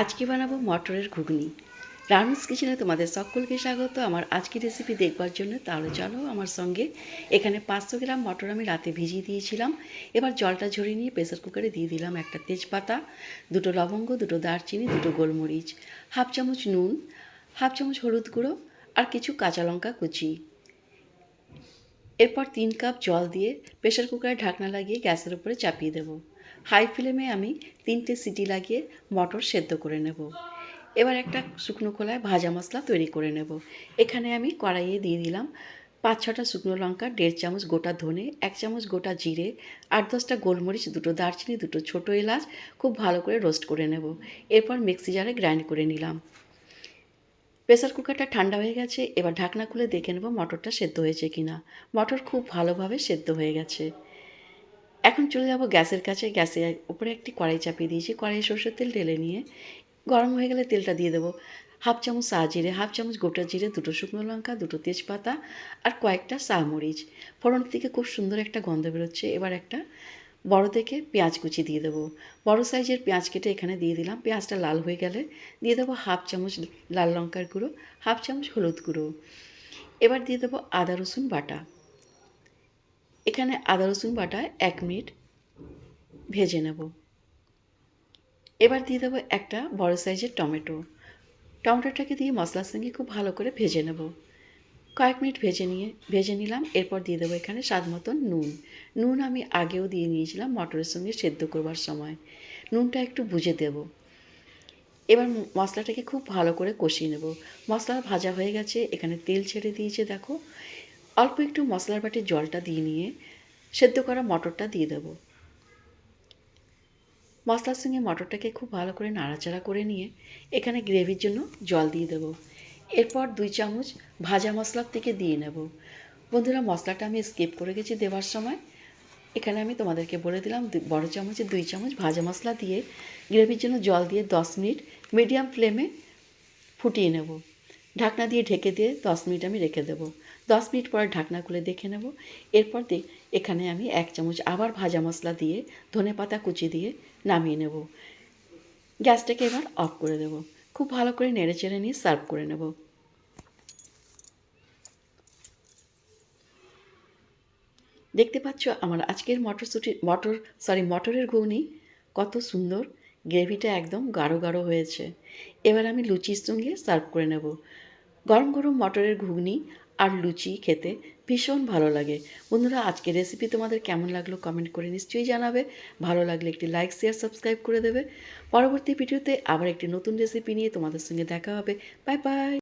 আজকে বানাবো মটরের ঘুগনি। রানুস কিচেনে তোমাদের সকলকে স্বাগত আমার আজকের রেসিপি দেখবার জন্য। তাহলে চলো আমার সঙ্গে। এখানে 500 গ্রাম মটর আমি রাতে ভিজিয়ে দিয়েছিলাম। এবার জলটা ঝরিয়ে নিয়ে প্রেসার কুকারে দিয়ে দিলাম একটা তেজপাতা, দুটো লবঙ্গ, দুটো দারচিনি, দুটো গোলমরিচ, হাফ চামচ নুন, হাফ চামচ হলুদ গুঁড়ো আর কিছু কাঁচা লঙ্কা কুচি। এরপর 3 কাপ জল দিয়ে প্রেসার কুকারে ঢাকনা লাগিয়ে গ্যাসের উপরে চাপিয়ে দেবো। হাই ফ্লেমে আমি 3টে সিটি লাগিয়ে মটর সেদ্ধ করে নেব। এবার একটা শুকনো খোলায় ভাজা মশলা তৈরি করে নেব। এখানে আমি কড়াইয়ে দিয়ে দিলাম 5-6টা শুকনো লঙ্কা, 1.5 চামচ গোটা ধনে, 1 চামচ গোটা জিরে, 8-10টা গোলমরিচ, দুটো দারচিনি, দুটো ছোটো এলাচ খুব ভালো করে রোস্ট করে নেব। এরপর মিক্সি জারে গ্রাইন্ড করে নিলাম। প্রেসার কুকারটা ঠান্ডা হয়ে গেছে। এবার ঢাকনা খুলে দেখে নেব মটরটা সেদ্ধ হয়েছে কিনা। মটর খুব ভালোভাবে সেদ্ধ হয়ে গেছে। এখন চলে যাব গ্যাসের কাছে। গ্যাসের উপরে একটি কড়াই চাপিয়ে দিয়েছি। কড়াইয়ে সরষের তেল ঢেলে নিয়ে গরম হয়ে গেলে তেলটা দিয়ে দেবো। হাফ চামচ সাদা জিরে, হাফ চামচ গোটা জিরে, দুটো শুকনো লঙ্কা, দুটো তেজপাতা আর কয়েকটা মরিচ। ফোড়ন থেকে খুব সুন্দর একটা গন্ধ বেরোচ্ছে। এবার একটা বড় দেখে পেঁয়াজ কুচি দিয়ে দেবো। বড় সাইজের পেঁয়াজ কেটে এখানে দিয়ে দিলাম। পেঁয়াজটা লাল হয়ে গেলে দিয়ে দেবো হাফ চামচ লাল লঙ্কার গুঁড়ো, হাফ চামচ হলুদ গুঁড়ো। এবার দিয়ে দেবো আদা রসুন বাটা। এখানে আদা রসুন বাটা 1 মিনিট ভেজে নেব। এবার দিয়ে দেবো একটা বড় সাইজের টমেটো। টমেটোটাকে দিয়ে মশলার সঙ্গে খুব ভালো করে ভেজে নেব। কয়েক মিনিট ভেজে নিলাম। এরপর দিয়ে দেবো এখানে স্বাদ মতন নুন। নুন আমি আগেও দিয়ে নিয়েছিলাম মটরের সঙ্গে সেদ্ধ করবার সময়। নুনটা একটু বুঝে দেব। এবার মশলাটাকে খুব ভালো করে কষিয়ে নেব। মশলা ভাজা হয়ে গেছে। এখানে তেল ছেড়ে দিয়েছে দেখো। অল্প একটু মশলার বাটির জলটা দিয়ে নিয়ে সেদ্ধ করা মটরটা দিয়ে দেবো। মশলার সঙ্গে মটরটাকে খুব ভালো করে নাড়াচাড়া করে নিয়ে এখানে গ্রেভির জন্য জল দিয়ে দেবো। এরপর 2 চামচ ভাজা মশলার থেকে দিয়ে নেব। বন্ধুরা, মশলাটা আমি স্কিপ করে গেছি দেওয়ার সময়। এখানে আমি তোমাদেরকে বলে দিলাম বড় চামচে 2 চামচ ভাজা মশলা দিয়ে গ্রেভির জন্য জল দিয়ে 10 মিনিট মিডিয়াম ফ্লেমে ফুটিয়ে নেব। ঢাকনা দিয়ে ঢেকে দিয়ে 10 মিনিট আমি রেখে দেবো। 10 মিনিট পরে ঢাকনা খুলে দেখে নেব। এরপর এখানে আমি 1 চামচ আবার ভাজা মশলা দিয়ে ধনেপাতা কুচি দিয়ে নামিয়ে নেব। গ্যাসটাকে এবার অফ করে দেব। খুব ভালো করে নেড়েচেড়ে নিয়ে সার্ভ করে নেব। দেখতে পাচ্ছ আমার আজকের মটরের ঘুগনি কত সুন্দর। গ্রেভিটা একদম গাঢ় গাঢ় হয়েছে। এবার আমি লুচির সঙ্গে সার্ভ করে নেব। গরম গরম মটরের ঘুগনি আর লুচি খেতে ভীষণ ভালো লাগে। বন্ধুরা, আজকের রেসিপি তোমাদের কেমন লাগলো কমেন্ট করে নিশ্চয়ই জানাবে। ভালো লাগলে একটি লাইক, শেয়ার, সাবস্ক্রাইব করে দেবে। পরবর্তী ভিডিওতে আবার একটি নতুন রেসিপি নিয়ে তোমাদের সঙ্গে দেখা হবে। Bye bye.